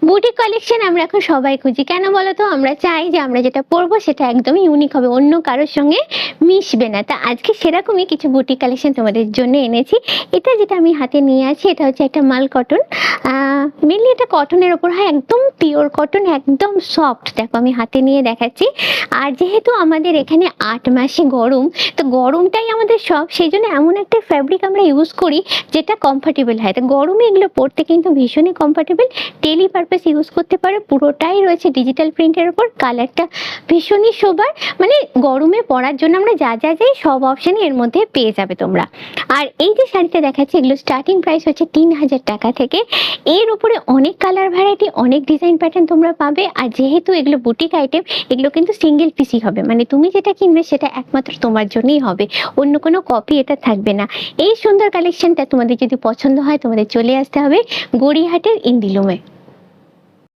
Boutique collection আমরা এখন সবাই খুঁজি, কেন বলতো? আমরা চাই যে আমরা যেটা পরবো সেটা একদমই ইউনিক হবে, অন্য কারোর সঙ্গে মিশবে না। তা আজকে সেরকমই কিছু বুটিক কালেকশন তোমাদের জন্য এনেছি। এটা যেটা আমি হাতে নিয়ে আছি এটা হচ্ছে একটা মাল কটন। মেনলি এটা কটনের ওপর হয়, একদম পিওর কটন, একদম সফট। দেখো আমি হাতে নিয়ে দেখাচ্ছি। আর যেহেতু আমাদের এখানে 8 মাসে গরম, তো গরমটাই আমাদের সব, সেই জন্য এমন একটা ফ্যাব্রিক আমরা ইউজ করি যেটা কমফর্টেবল হয়। তো গরমে এগুলো পরতে কিন্তু ভীষণই কমফর্টেবল, ডেলি পারপাস ইউজ করতে পারো। পুরোটাই রয়েছে ডিজিটাল প্রিন্টের উপর, কালারটা ভীষণই সোবার। মানে গরমে পরার জন্য আমরা যা যা চাই সব অপশনই এর মধ্যে পেয়ে যাবে তোমরা। আর এই যে শাড়িটা দেখাচ্ছি, এগুলো স্টার্টিং প্রাইস হচ্ছে 3000 টাকা থেকে। এর উপরে অনেক কালার ভ্যারাইটি, অনেক ডিজাইন প্যাটার্ন তোমরা পাবে। আর যেহেতু এগুলো বুটিক আইটেম, এগুলো কিন্তু সিঙ্গেল পিসই হবে, মানে তুমি যেটা কিনবে সেটা একমাত্র তোমার জন্যই হবে, অন্য কোনো কপি এটা থাকবে না। এই সুন্দর কালেকশনটা তোমাদের যদি পছন্দ হয় তোমাদের চলে আসতে হবে গড়িয়াহাটের ইন্দিলুমে।